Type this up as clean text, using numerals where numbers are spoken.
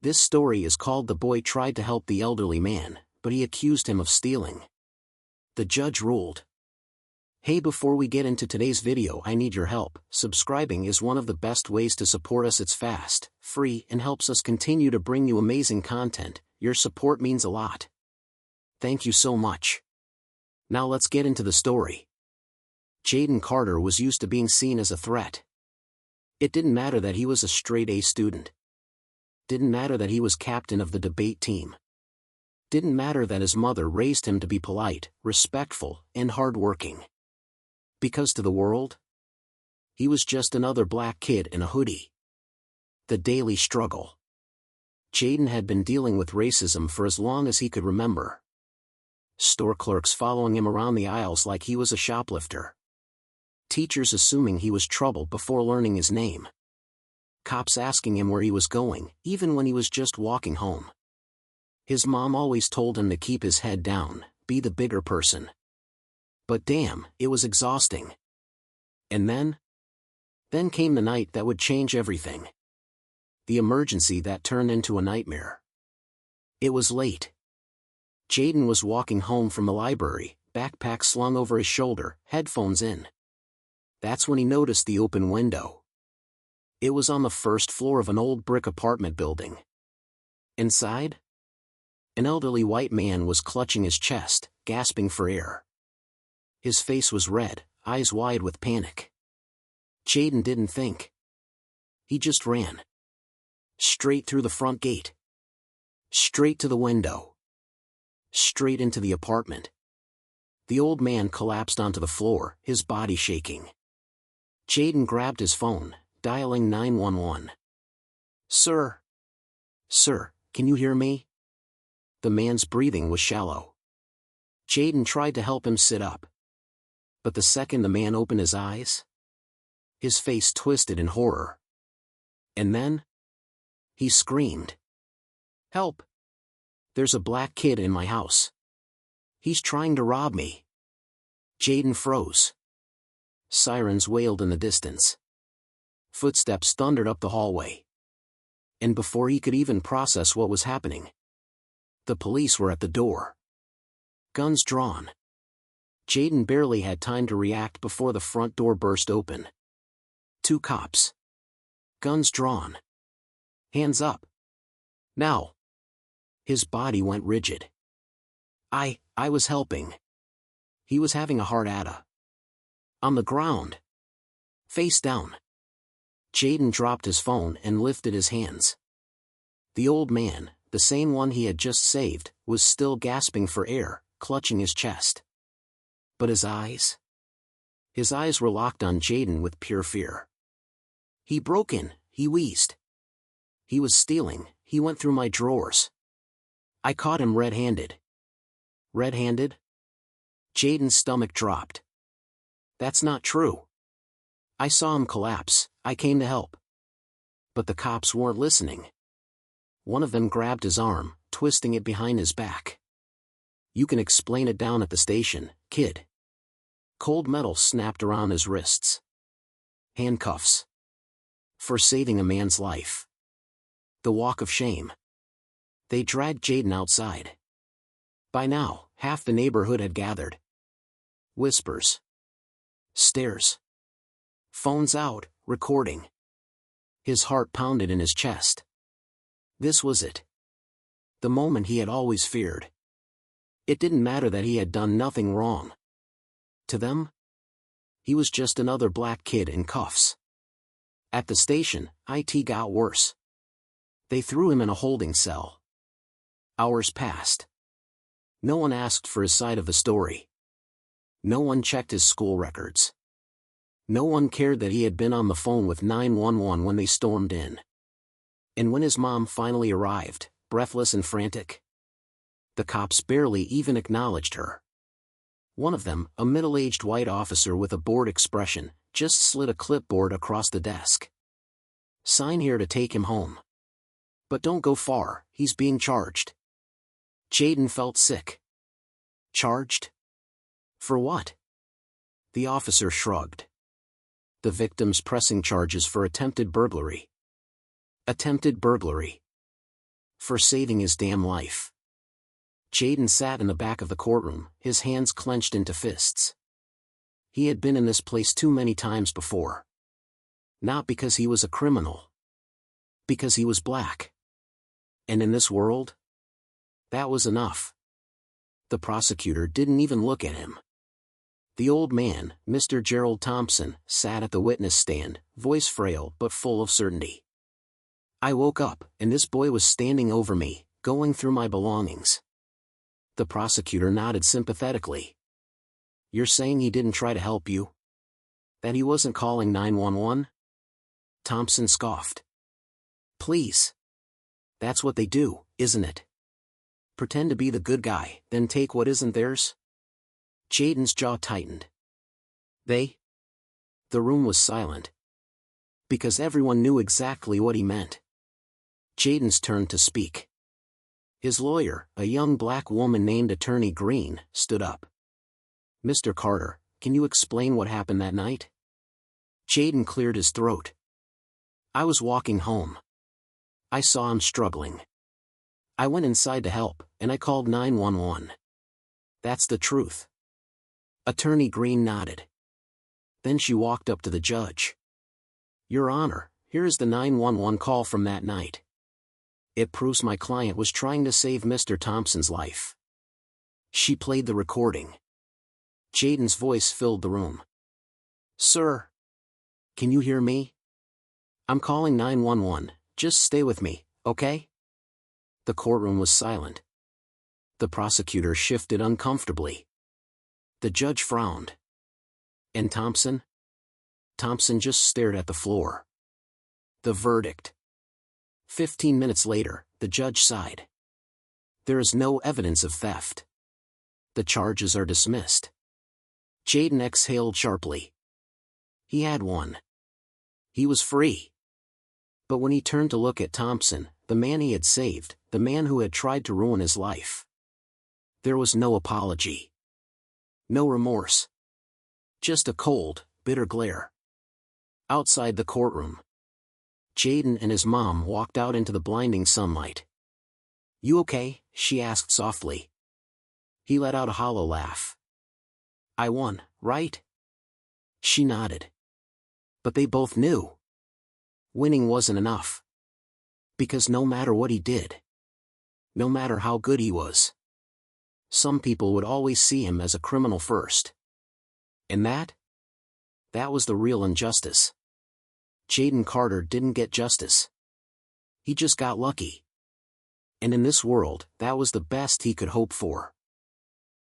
This story is called The Boy Tried to Help the Elderly Man, but he accused him of stealing. The judge ruled. Hey, before we get into today's video, I need your help. Subscribing is one of the best ways to support us. It's fast, free, and helps us continue to bring you amazing content. Your support means a lot. Thank you so much. Now let's get into the story. Jaden Carter was used to being seen as a threat. It didn't matter that he was a straight-A student. Didn't matter that he was captain of the debate team. Didn't matter that his mother raised him to be polite, respectful, and hardworking. Because to the world, he was just another black kid in a hoodie. The daily struggle. Jaden had been dealing with racism for as long as he could remember. Store clerks following him around the aisles like he was a shoplifter. Teachers assuming he was trouble before learning his name. Cops asking him where he was going, even when he was just walking home. His mom always told him to keep his head down, be the bigger person. But damn, it was exhausting. And then came the night that would change everything. The emergency that turned into a nightmare. It was late. Jaden was walking home from the library, backpack slung over his shoulder, headphones in. That's when he noticed the open window. It was on the first floor of an old brick apartment building. Inside, an elderly white man was clutching his chest, gasping for air. His face was red, eyes wide with panic. Jaden didn't think. He just ran. Straight through the front gate. Straight to the window. Straight into the apartment. The old man collapsed onto the floor, his body shaking. Jaden grabbed his phone, dialing 911. Sir, can you hear me? The man's breathing was shallow. Jaden tried to help him sit up. But the second the man opened his eyes, his face twisted in horror. And then, he screamed. Help! There's a black kid in my house. He's trying to rob me. Jaden froze. Sirens wailed in the distance. Footsteps thundered up the hallway. And before he could even process what was happening, the police were at the door. Guns drawn. Jaden barely had time to react before the front door burst open. 2 cops. Guns drawn. Hands up. Now. His body went rigid. I was helping. He was having a heart attack. On the ground. Face down. Jaden dropped his phone and lifted his hands. The old man, the same one he had just saved, was still gasping for air, clutching his chest. But his eyes? His eyes were locked on Jaden with pure fear. He broke in, he wheezed. He was stealing, he went through my drawers. I caught him red-handed. Red-handed? Jaden's stomach dropped. That's not true. I saw him collapse, I came to help. But the cops weren't listening. One of them grabbed his arm, twisting it behind his back. You can explain it down at the station, kid. Cold metal snapped around his wrists. Handcuffs. For saving a man's life. The walk of shame. They dragged Jaden outside. By now, half the neighborhood had gathered. Whispers. Stares. Phones out, recording. His heart pounded in his chest. This was it. The moment he had always feared. It didn't matter that he had done nothing wrong. To them, he was just another black kid in cuffs. At the station, it got worse. They threw him in a holding cell. Hours passed. No one asked for his side of the story. No one checked his school records. No one cared that he had been on the phone with 911 when they stormed in. And when his mom finally arrived, breathless and frantic, the cops barely even acknowledged her. One of them, a middle-aged white officer with a bored expression, just slid a clipboard across the desk. Sign here to take him home. But don't go far, he's being charged. Jaden felt sick. Charged? For what? The officer shrugged. The victim's pressing charges for attempted burglary. Attempted burglary. For saving his damn life. Jayden sat in the back of the courtroom, his hands clenched into fists. He had been in this place too many times before. Not because he was a criminal. Because he was black. And in this world? That was enough. The prosecutor didn't even look at him. The old man, Mr. Gerald Thompson, sat at the witness stand, voice frail but full of certainty. I woke up, and this boy was standing over me, going through my belongings. The prosecutor nodded sympathetically. You're saying he didn't try to help you? That he wasn't calling 911? Thompson scoffed. Please. That's what they do, isn't it? Pretend to be the good guy, then take what isn't theirs? Jayden's jaw tightened. They? The room was silent. Because everyone knew exactly what he meant. Jayden's turn to speak. His lawyer, a young black woman named Attorney Green, stood up. Mr. Carter, can you explain what happened that night? Jayden cleared his throat. I was walking home. I saw him struggling. I went inside to help, and I called 911. That's the truth. Attorney Green nodded. Then she walked up to the judge. Your Honor, here is the 911 call from that night. It proves my client was trying to save Mr. Thompson's life. She played the recording. Jayden's voice filled the room. Sir? Can you hear me? I'm calling 911, just stay with me, okay? The courtroom was silent. The prosecutor shifted uncomfortably. The judge frowned. And Thompson? Thompson just stared at the floor. The verdict. 15 minutes later, the judge sighed. There is no evidence of theft. The charges are dismissed. Jayden exhaled sharply. He had won. He was free. But when he turned to look at Thompson, the man he had saved, the man who had tried to ruin his life, there was no apology. No remorse. Just a cold, bitter glare. Outside the courtroom, Jayden and his mom walked out into the blinding sunlight. You okay? She asked softly. He let out a hollow laugh. I won, right? She nodded. But they both knew. Winning wasn't enough. Because no matter what he did, no matter how good he was, some people would always see him as a criminal first. And that was the real injustice. Jayden Carter didn't get justice. He just got lucky. And in this world, that was the best he could hope for.